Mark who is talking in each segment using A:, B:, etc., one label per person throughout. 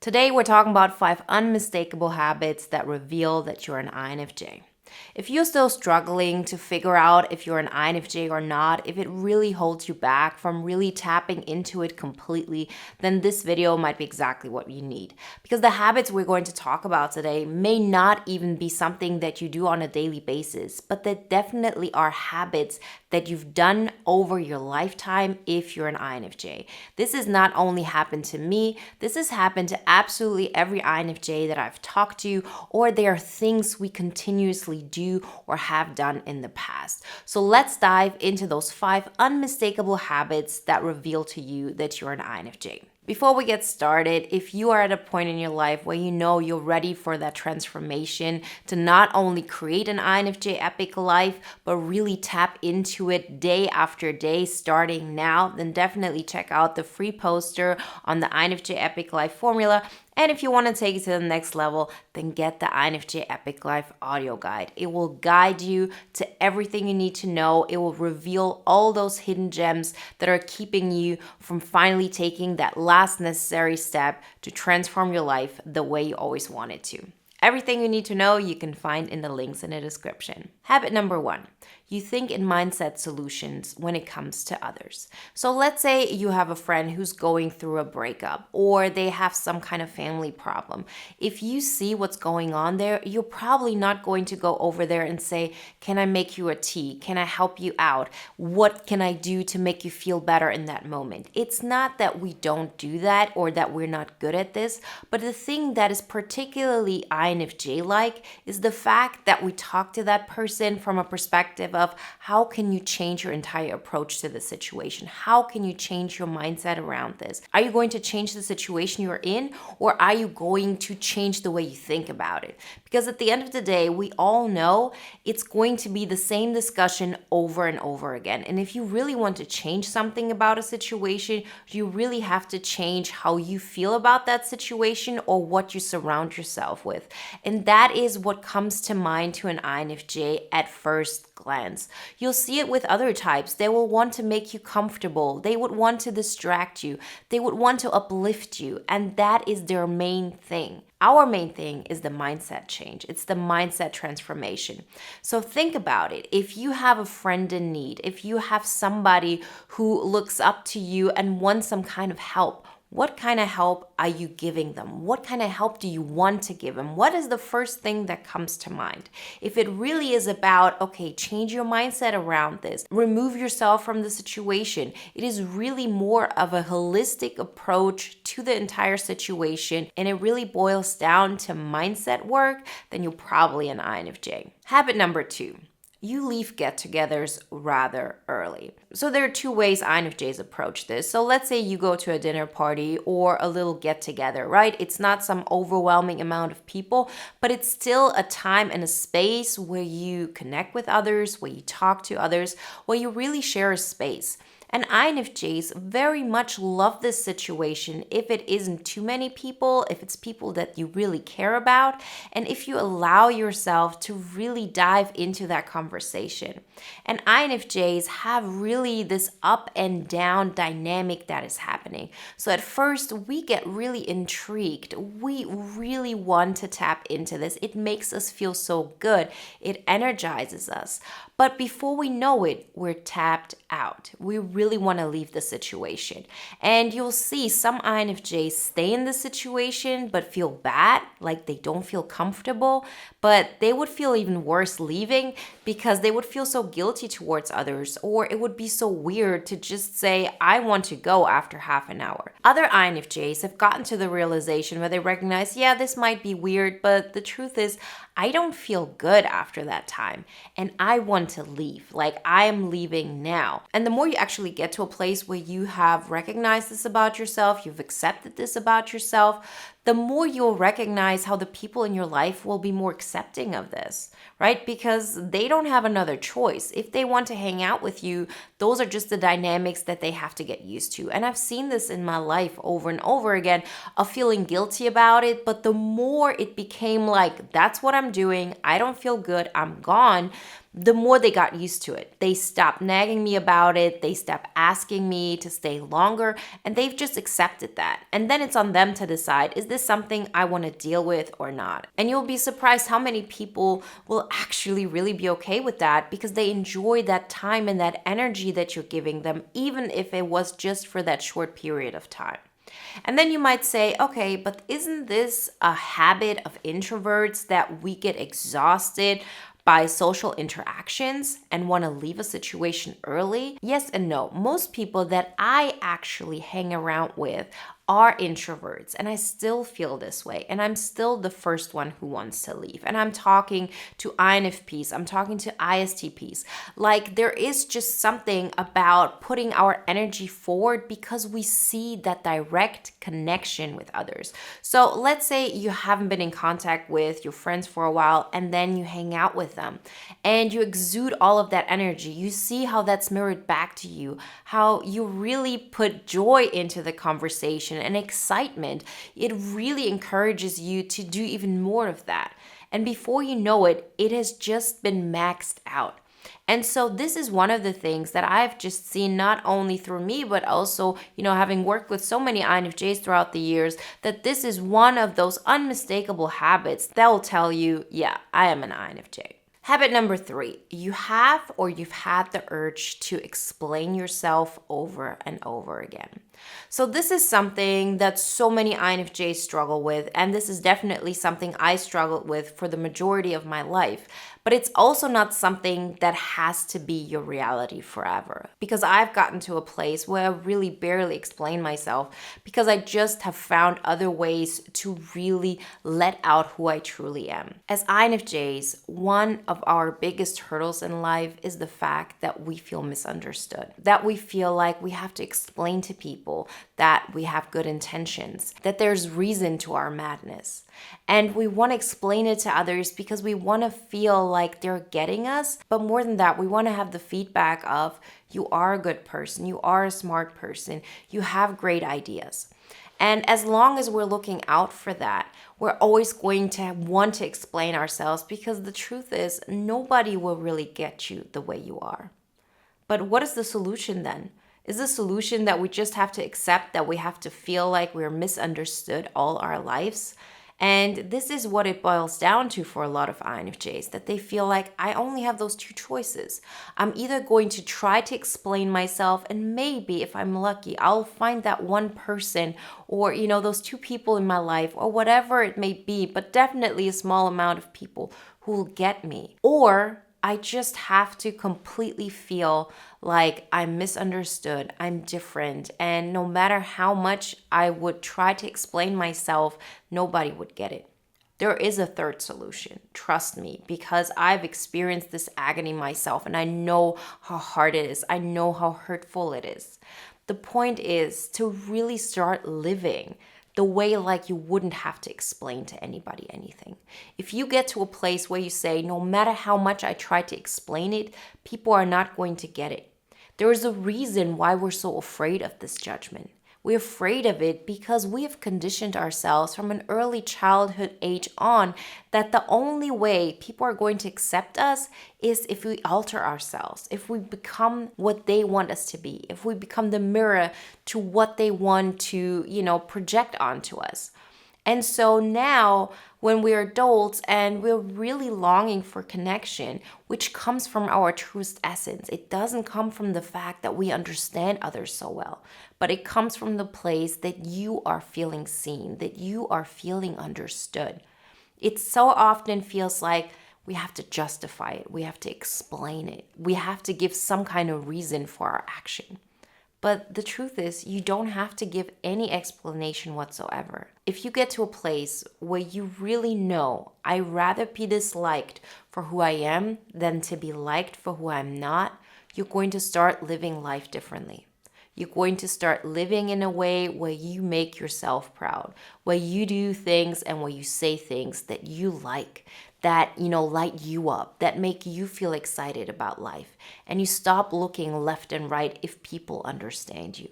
A: Today, we're talking about 5 unmistakable habits that reveal that you're an INFJ. If you're still struggling to figure out if you're an INFJ or not, if it really holds you back from really tapping into it completely, then this video might be exactly what you need. Because the habits we're going to talk about today may not even be something that you do on a daily basis, but they definitely are habits that you've done over your lifetime if you're an INFJ. This has not only happened to me, this has happened to absolutely every INFJ that I've talked to, or there are things we continuously do or have done in the past. So let's dive into those 5 unmistakable habits that reveal to you that you're an INFJ. Before we get started, if you are at a point in your life where you know you're ready for that transformation to not only create an INFJ epic life, but really tap into it day after day starting now, then definitely check out the free poster on the INFJ epic life formula. And if you want to take it to the next level, then get the INFJ Epic Life audio guide. It will guide you to everything you need to know. It will reveal all those hidden gems that are keeping you from finally taking that last necessary step to transform your life the way you always wanted to. Everything you need to know you can find in the links in the description. Habit number 1. You think in mindset solutions when it comes to others. So let's say you have a friend who's going through a breakup or they have some kind of family problem. If you see what's going on there, you're probably not going to go over there and say, can I make you a tea? Can I help you out? What can I do to make you feel better in that moment? It's not that we don't do that or that we're not good at this, but the thing that is particularly INFJ-like is the fact that we talk to that person from a perspective of how can you change your entire approach to the situation? How can you change your mindset around this? Are you going to change the situation you're in, or are you going to change the way you think about it? Because at the end of the day, we all know it's going to be the same discussion over and over again. And if you really want to change something about a situation, you really have to change how you feel about that situation or what you surround yourself with. And that is what comes to mind to an INFJ at first glance. You'll see it with other types. They will want to make you comfortable. They would want to distract you. They would want to uplift you. And that is their main thing. Our main thing is the mindset change. It's the mindset transformation. So think about it. If you have a friend in need, if you have somebody who looks up to you and wants some kind of help, what kind of help are you giving them? What kind of help do you want to give them? What is the first thing that comes to mind? If it really is about, okay, change your mindset around this, remove yourself from the situation, it is really more of a holistic approach to the entire situation, and it really boils down to mindset work, then you're probably an INFJ. Habit number 2. You leave get-togethers rather early. So there are 2 ways INFJs approach this. So let's say you go to a dinner party or a little get-together, right? It's not some overwhelming amount of people, but it's still a time and a space where you connect with others, where you talk to others, where you really share a space. And INFJs very much love this situation if it isn't too many people, if it's people that you really care about, and if you allow yourself to really dive into that conversation. And INFJs have really this up and down dynamic that is happening. So at first, we get really intrigued. We really want to tap into this. It makes us feel so good. It energizes us. But before we know it, we're tapped out. We really want to leave the situation. And you'll see some INFJs stay in the situation but feel bad, like they don't feel comfortable, but they would feel even worse leaving because they would feel so guilty towards others, or it would be so weird to just say, I want to go after half an hour. Other INFJs have gotten to the realization where they recognize, yeah, this might be weird, but the truth is, I don't feel good after that time and I want to leave. Like I am leaving now. And the more you actually get to a place where you have recognized this about yourself, you've accepted this about yourself, the more you'll recognize how the people in your life will be more accepting of this, right? Because they don't have another choice. If they want to hang out with you, those are just the dynamics that they have to get used to. And I've seen this in my life over and over again of feeling guilty about it. But the more it became like, that's what I'm doing, I don't feel good, I'm gone, the more they got used to it. They stopped nagging me about it. They stopped asking me to stay longer, and they've just accepted that. And then it's on them to decide, is this something I want to deal with or not? And you'll be surprised how many people will actually really be okay with that because they enjoy that time and that energy that you're giving them, even if it was just for that short period of time. And then you might say, okay, but isn't this a habit of introverts that we get exhausted by social interactions and want to leave a situation early? Yes and no. Most people that I actually hang around with are introverts, and I still feel this way, and I'm still the first one who wants to leave. And I'm talking to INFPs, I'm talking to ISTPs. Like, there is just something about putting our energy forward because we see that direct connection with others. So let's say you haven't been in contact with your friends for a while, and then you hang out with them and you exude all of that energy. You see how that's mirrored back to you, how you really put joy into the conversation and excitement. It really encourages you to do even more of that. And before you know it, it has just been maxed out. And so this is one of the things that I've just seen not only through me, but also, having worked with so many INFJs throughout the years, that this is one of those unmistakable habits that will tell you, yeah, I am an INFJ. Habit number 3, you've had the urge to explain yourself over and over again. So this is something that so many INFJs struggle with, and this is definitely something I struggled with for the majority of my life. But it's also not something that has to be your reality forever, because I've gotten to a place where I really barely explain myself because I just have found other ways to really let out who I truly am. As INFJs, one of our biggest hurdles in life is the fact that we feel misunderstood, that we feel like we have to explain to people that we have good intentions, that there's reason to our madness. And we want to explain it to others because we want to feel like they're getting us. But more than that, we want to have the feedback of, you are a good person, you are a smart person, you have great ideas. And as long as we're looking out for that, we're always going to want to explain ourselves, because the truth is, nobody will really get you the way you are. But what is the solution then? Is the solution that we just have to accept that we have to feel like we're misunderstood all our lives? And this is what it boils down to for a lot of INFJs, that they feel like, I only have those 2 choices. I'm either going to try to explain myself, and maybe if I'm lucky, I'll find that one person or, those 2 people in my life, or whatever it may be, but definitely a small amount of people who will get me. Or I just have to completely feel like I'm misunderstood, I'm different, and no matter how much I would try to explain myself, nobody would get it. There is a third solution, trust me, because I've experienced this agony myself, and I know how hard it is. I know how hurtful it is. The point is to really start living the way like you wouldn't have to explain to anybody anything. If you get to a place where you say, no matter how much I try to explain it, people are not going to get it. There is a reason why we're so afraid of this judgment. We're afraid of it because we have conditioned ourselves from an early childhood age on that the only way people are going to accept us is if we alter ourselves, if we become what they want us to be, if we become the mirror to what they want to, project onto us. And so now when we're adults and we're really longing for connection, which comes from our truest essence, it doesn't come from the fact that we understand others so well, but it comes from the place that you are feeling seen, that you are feeling understood. It so often feels like we have to justify it, we have to explain it, we have to give some kind of reason for our action. But the truth is, you don't have to give any explanation whatsoever. If you get to a place where you really know, I'd rather be disliked for who I am than to be liked for who I'm not, you're going to start living life differently. You're going to start living in a way where you make yourself proud, where you do things and where you say things that you like, that, light you up, that make you feel excited about life. And you stop looking left and right if people understand you,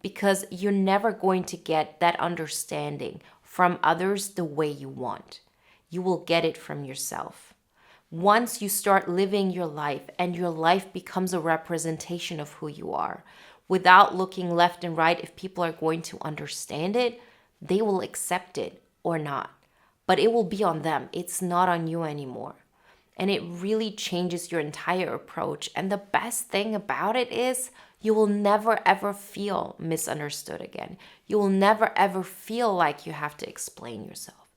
A: because you're never going to get that understanding from others the way you want. You will get it from yourself. Once you start living your life and your life becomes a representation of who you are, without looking left and right if people are going to understand it, they will accept it or not. But it will be on them. It's not on you anymore. And it really changes your entire approach. And the best thing about it is you will never ever feel misunderstood again. You will never ever feel like you have to explain yourself.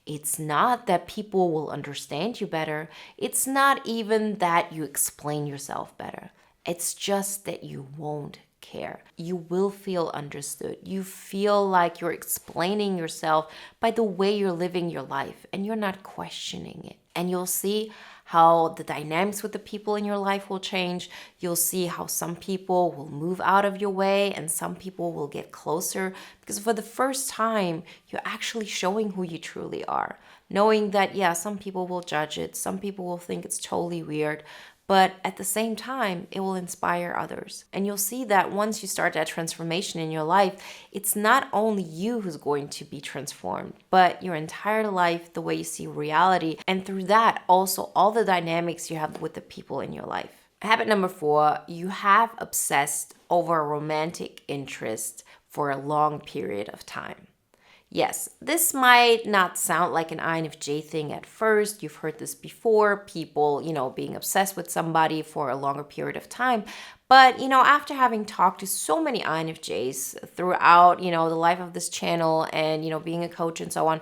A: It's not that people will understand you better. It's not even that you explain yourself better. It's just that you won't care. You will feel understood. You feel like you're explaining yourself by the way you're living your life and you're not questioning it. And you'll see how the dynamics with the people in your life will change. You'll see how some people will move out of your way and some people will get closer, because for the first time, you're actually showing who you truly are. Knowing that, yeah, some people will judge it, some people will think it's totally weird, but at the same time, it will inspire others. And you'll see that once you start that transformation in your life, it's not only you who's going to be transformed, but your entire life, the way you see reality, and through that, also all the dynamics you have with the people in your life. Habit number 4, you have obsessed over a romantic interest for a long period of time. Yes, this might not sound like an INFJ thing at first. You've heard this before, people, being obsessed with somebody for a longer period of time. But, after having talked to so many INFJs throughout, the life of this channel and, being a coach and so on,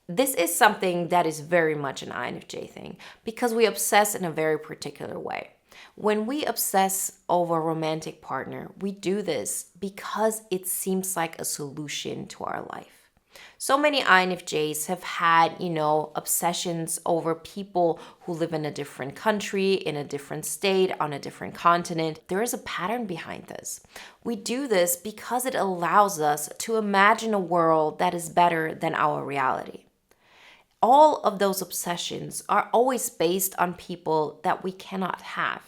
A: this is something that is very much an INFJ thing because we obsess in a very particular way. When we obsess over a romantic partner, we do this because it seems like a solution to our life. So many INFJs have had, obsessions over people who live in a different country, in a different state, on a different continent. There is a pattern behind this. We do this because it allows us to imagine a world that is better than our reality. All of those obsessions are always based on people that we cannot have.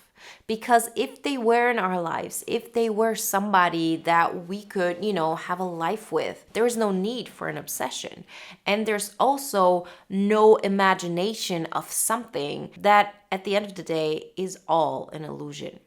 A: Because if they were in our lives, if they were somebody that we could, have a life with, there is no need for an obsession. And there's also no imagination of something that at the end of the day is all an illusion.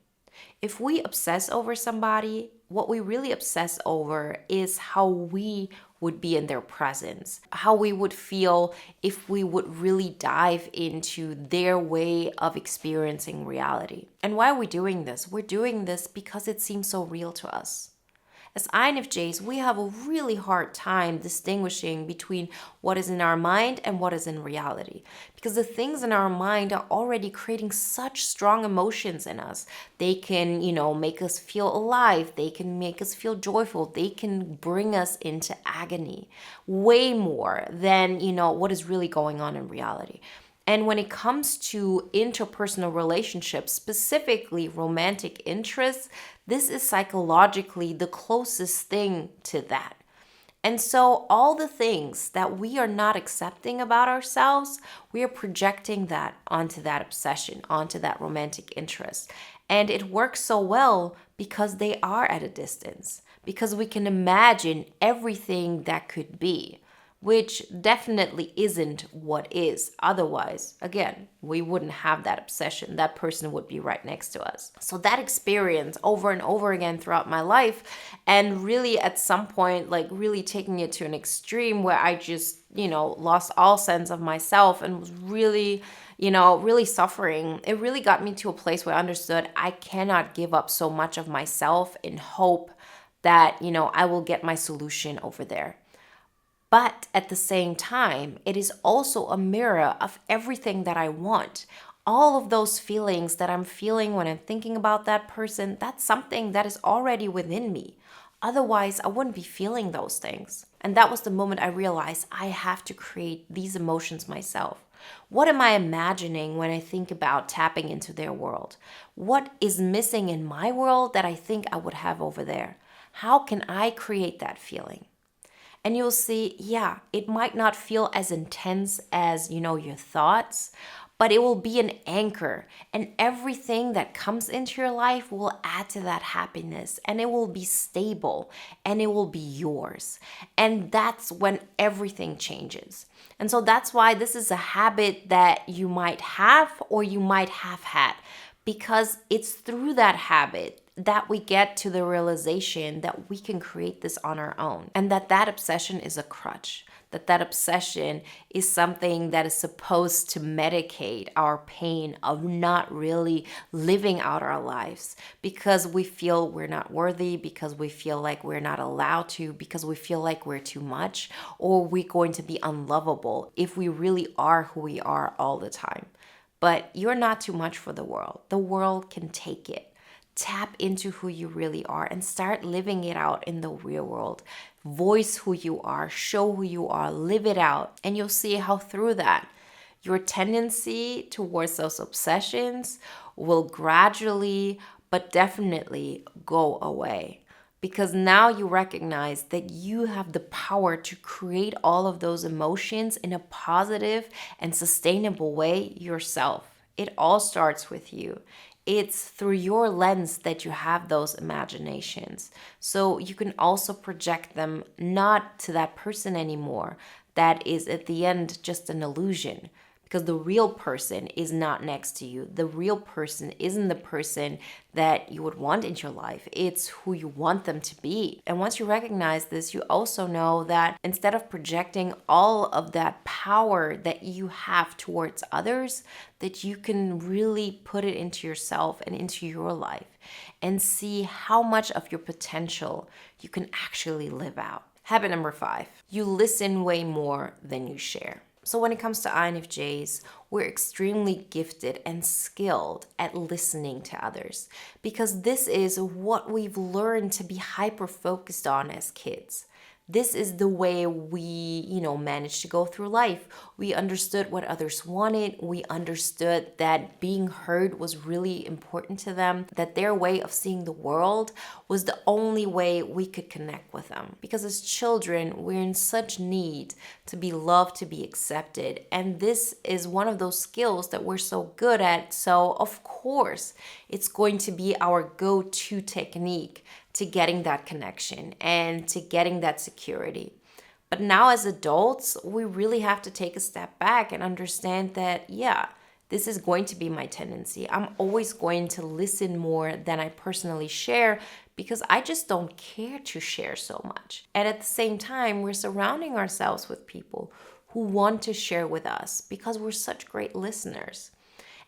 A: If we obsess over somebody, what we really obsess over is how we would be in their presence, how we would feel if we would really dive into their way of experiencing reality. And why are we doing this? We're doing this because it seems so real to us. As INFJs, we have a really hard time distinguishing between what is in our mind and what is in reality. Because the things in our mind are already creating such strong emotions in us. They can, make us feel alive. They can make us feel joyful. They can bring us into agony way more than, what is really going on in reality. And when it comes to interpersonal relationships, specifically romantic interests, this is psychologically the closest thing to that. And so all the things that we are not accepting about ourselves, we are projecting that onto that obsession, onto that romantic interest. And it works so well because they are at a distance, because we can imagine everything that could be, which definitely isn't what is. Otherwise, again, we wouldn't have that obsession. That person would be right next to us. So that experience over and over again throughout my life, and really at some point, like really taking it to an extreme where I just, lost all sense of myself and was really, really suffering. It really got me to a place where I understood I cannot give up so much of myself in hope that, I will get my solution over there. But at the same time, it is also a mirror of everything that I want. All of those feelings that I'm feeling when I'm thinking about that person, that's something that is already within me. Otherwise, I wouldn't be feeling those things. And that was the moment I realized I have to create these emotions myself. What am I imagining when I think about tapping into their world? What is missing in my world that I think I would have over there? How can I create that feeling? And you'll see, yeah, it might not feel as intense as, your thoughts, but it will be an anchor. And everything that comes into your life will add to that happiness, and it will be stable, and it will be yours. And that's when everything changes. And so that's why this is a habit that you might have or you might have had, because it's through that habit that we get to the realization that we can create this on our own, and that obsession is a crutch, that obsession is something that is supposed to medicate our pain of not really living out our lives because we feel we're not worthy, because we feel like we're not allowed to, because we feel like we're too much, or we're going to be unlovable if we really are who we are all the time. But you're not too much for the world. The world can take it. Tap into who you really are and start living it out in the real world. Voice who you are, show who you are, live it out, and you'll see how through that, your tendency towards those obsessions will gradually but definitely go away. Because now you recognize that you have the power to create all of those emotions in a positive and sustainable way yourself. It all starts with you. It's through your lens that you have those imaginations. So you can also project them not to that person anymore. That is at the end just an illusion. Because the real person is not next to you. The real person isn't the person that you would want in your life. It's who you want them to be. And once you recognize this, you also know that instead of projecting all of that power that you have towards others, that you can really put it into yourself and into your life and see how much of your potential you can actually live out. Habit number 5, you listen way more than you share. So when it comes to INFJs, we're extremely gifted and skilled at listening to others because this is what we've learned to be hyper-focused on as kids. This is the way we, managed to go through life. We understood what others wanted. We understood that being heard was really important to them, that their way of seeing the world was the only way we could connect with them. Because as children, we're in such need to be loved, to be accepted. And this is one of those skills that we're so good at. So of course, it's going to be our go-to technique to getting that connection and to getting that security. But now as adults, we really have to take a step back and understand that, this is going to be my tendency. I'm always going to listen more than I personally share because I just don't care to share so much. And at the same time, we're surrounding ourselves with people who want to share with us because we're such great listeners.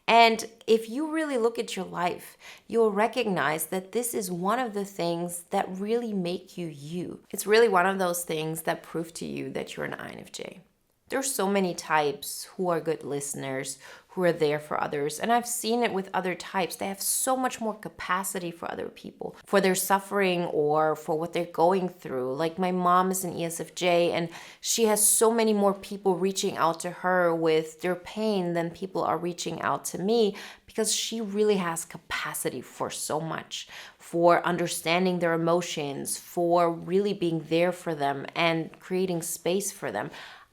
A: And if you really look at your life, you'll recognize that this is one of the things that really make you you. It's really one of those things that prove to you that you're an INFJ. There's so many types who are good listeners, who are there for others. And I've seen it with other types. They have so much more capacity for other people, for their suffering or for what they're going through. Like my mom is an ESFJ and she has so many more people reaching out to her with their pain than people are reaching out to me because she really has capacity for so much, for understanding their emotions, for really being there for them and creating space for them.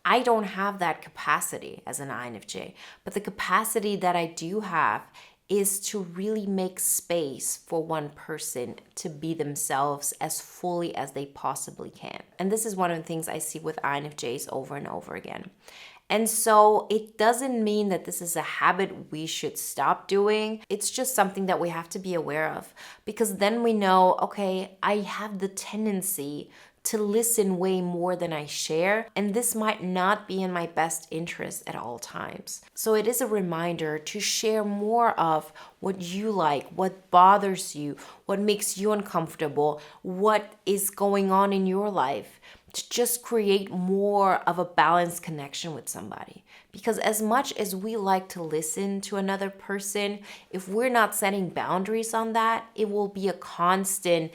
A: I don't have that capacity as an INFJ, but the capacity that I do have is to really make space for one person to be themselves as fully as they possibly can. And this is one of the things I see with INFJs over and over again. And so it doesn't mean that this is a habit we should stop doing. It's just something that we have to be aware of because then we know, okay, I have the tendency to listen way more than I share, and this might not be in my best interest at all times. So it is a reminder to share more of what you like, what bothers you, what makes you uncomfortable, what is going on in your life, to just create more of a balanced connection with somebody. Because as much as we like to listen to another person, if we're not setting boundaries on that, it will be a constant,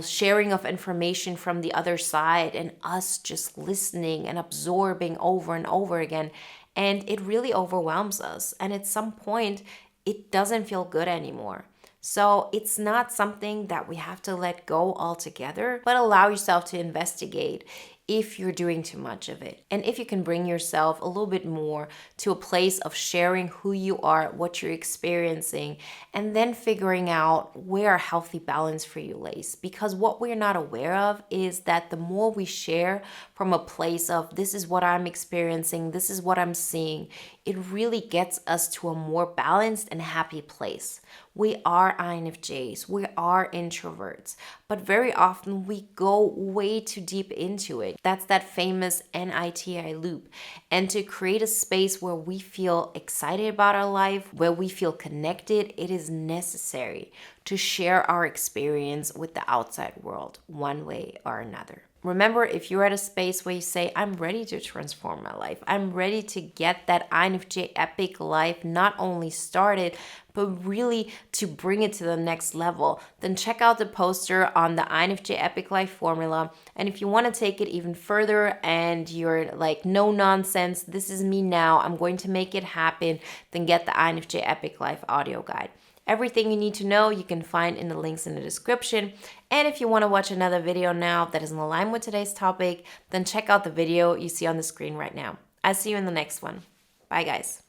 A: sharing of information from the other side and us just listening and absorbing over and over again. And it really overwhelms us. And at some point, it doesn't feel good anymore. So it's not something that we have to let go altogether, but allow yourself to investigate if you're doing too much of it. And if you can bring yourself a little bit more to a place of sharing who you are, what you're experiencing, and then figuring out where a healthy balance for you lays. Because what we're not aware of is that the more we share from a place of this is what I'm experiencing, this is what I'm seeing, it really gets us to a more balanced and happy place. We are INFJs, we are introverts, but very often we go way too deep into it. That's that famous NITI loop. And to create a space where we feel excited about our life, where we feel connected, it is necessary to share our experience with the outside world one way or another. Remember, if you're at a space where you say, I'm ready to transform my life, I'm ready to get that INFJ epic life not only started, but really to bring it to the next level, then check out the poster on the INFJ epic life formula. And if you want to take it even further and you're like, no nonsense, this is me now, I'm going to make it happen, then get the INFJ epic life audio guide. Everything you need to know you can find in the links in the description. And if you want to watch another video now that is in line with today's topic, then check out the video you see on the screen right now. I'll see you in the next one. Bye, guys.